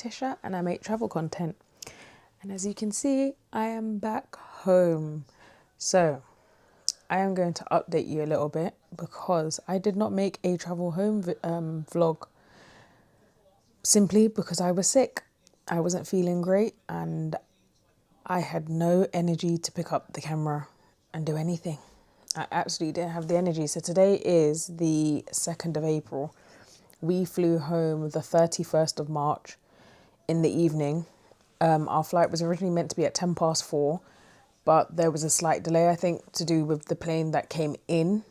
Tisha and I make travel content. And as you can see, I am back home. So I am going to update you a little bit because I did not make a travel home vlog simply because I was sick. I wasn't feeling great and I had no energy to pick up the camera and do anything. I absolutely didn't have the energy. So today is the 2nd of April. We flew home the 31st of March in the evening. Our flight was originally meant to be at 4:10, but there was a slight delay, I think, to do with the plane that came in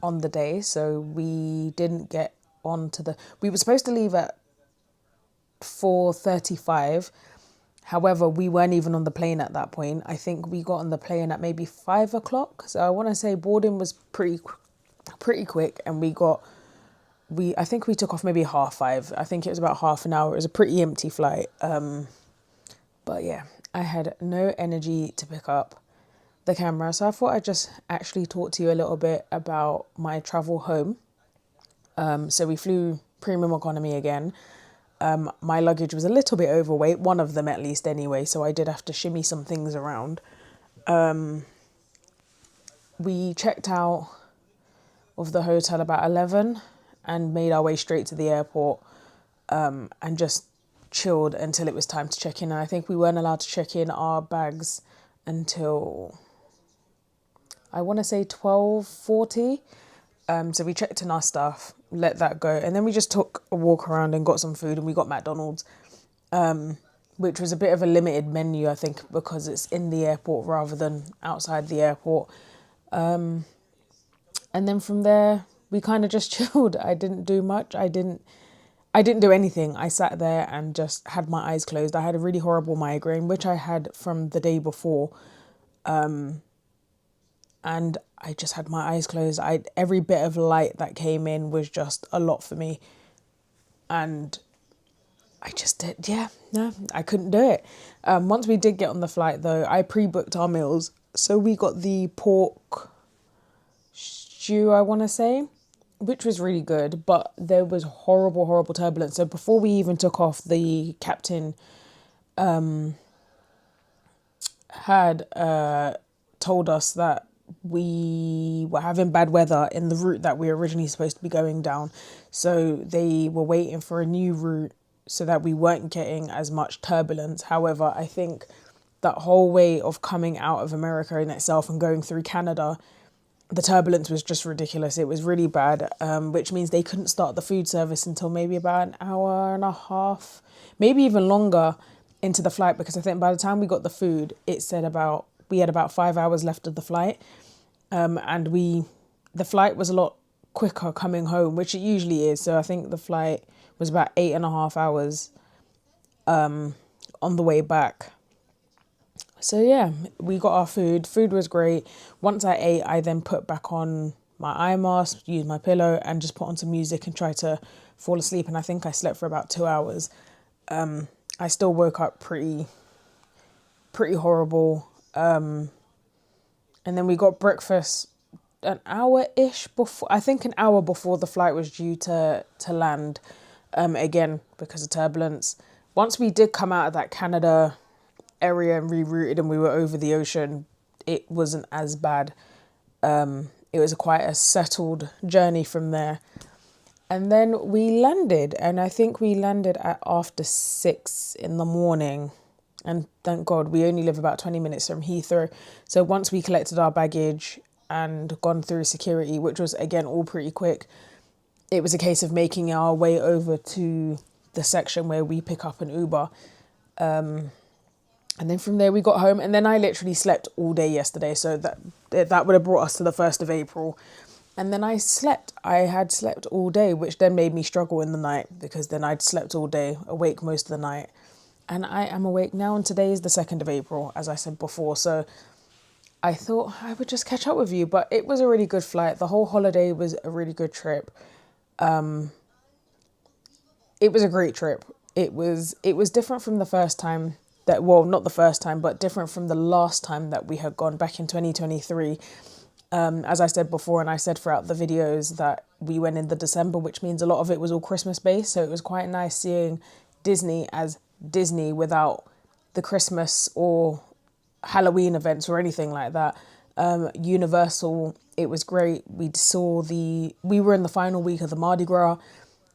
on the day. So we didn't get on to we were supposed to leave at 4:35. However, we weren't even on the plane at that point. I think we got on the plane at maybe 5 o'clock. So I want to say boarding was pretty quick, and I think we took off maybe 5:30. I think it was about half an hour. It was a pretty empty flight. But yeah, I had no energy to pick up the camera. So I thought I'd just actually talk to you a little bit about my travel home. So we flew premium economy again. My luggage was a little bit overweight, one of them at least anyway, so I did have to shimmy some things around. We checked out of the hotel about 11 and made our way straight to the airport and just chilled until it was time to check in. And I think we weren't allowed to check in our bags until, I want to say 12:40. So we checked in our stuff, let that go. And then we just took a walk around and got some food, and we got McDonald's, which was a bit of a limited menu, I think, because it's in the airport rather than outside the airport. And then from there, we kind of just chilled. I didn't do much. I didn't do anything. I sat there and just had my eyes closed. I had a really horrible migraine, which I had from the day before. And I just had my eyes closed. Every bit of light that came in was just a lot for me. And I just did, I couldn't do it. Once we did get on the flight though, I pre-booked our meals. So we got the pork stew, I want to say, which was really good, but there was horrible turbulence. So before we even took off, the captain had told us that we were having bad weather in the route that we were originally supposed to be going down. So they were waiting for a new route so that we weren't getting as much turbulence. However, I think that whole way of coming out of America in itself and going through Canada, the turbulence was just ridiculous. It was really bad, which means they couldn't start the food service until maybe about an hour and a half, maybe even longer into the flight, because I think by the time we got the food, it said we had about 5 hours left of the flight. And the flight was a lot quicker coming home, which it usually is. So I think the flight was about 8.5 hours on the way back. So yeah, we got our food. Food was great. Once I ate, I then put back on my eye mask, used my pillow, and just put on some music and tried to fall asleep. And I think I slept for about 2 hours. I still woke up pretty horrible. And then we got breakfast an hour-ish before, I think an hour before the flight was due to land, again, because of turbulence. Once we did come out of that Canada area and rerouted and we were over the ocean, it wasn't as bad. It was quite a settled journey from there. And then we landed, and I think we landed at after 6 in the morning. And thank God we only live about 20 minutes from Heathrow. So once we collected our baggage and gone through security, which was again all pretty quick, it was a case of making our way over to the section where we pick up an Uber. And then from there we got home, and then I literally slept all day yesterday. So that would have brought us to the 1st of April. And then I had slept all day, which then made me struggle in the night, because then I'd slept all day, awake most of the night. And I am awake now, and today is the 2nd of April, as I said before. So I thought I would just catch up with you, but it was a really good flight. The whole holiday was a really good trip. It was a great trip. It was different from the first time not the first time, but different from the last time that we had gone back in 2023. As I said before, and I said throughout the videos, that we went in the December, which means a lot of it was all Christmas based. So it was quite nice seeing Disney as Disney without the Christmas or Halloween events or anything like that. Universal, it was great. We were in the final week of the Mardi Gras.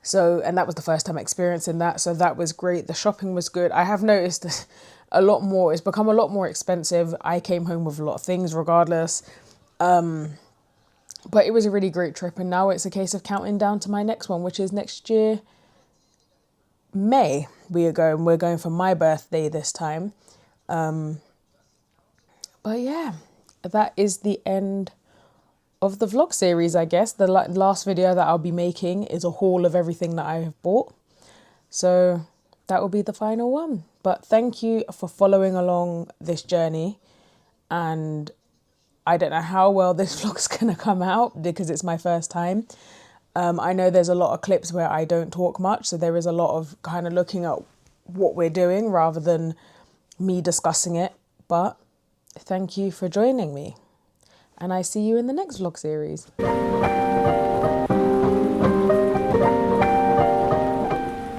So, and that was the first time experiencing that. So that was great. The shopping was good. I have noticed a lot more. It's become a lot more expensive. I came home with a lot of things regardless. But it was a really great trip. And now it's a case of counting down to my next one, which is next year, May. We're going for my birthday this time. But yeah, that is the end of the vlog series, I guess. The last video that I'll be making is a haul of everything that I have bought. So that will be the final one. But thank you for following along this journey. And I don't know how well this vlog's going to come out because it's my first time. I know there's a lot of clips where I don't talk much. So there is a lot of kind of looking at what we're doing rather than me discussing it. But thank you for joining me. And I see you in the next vlog series.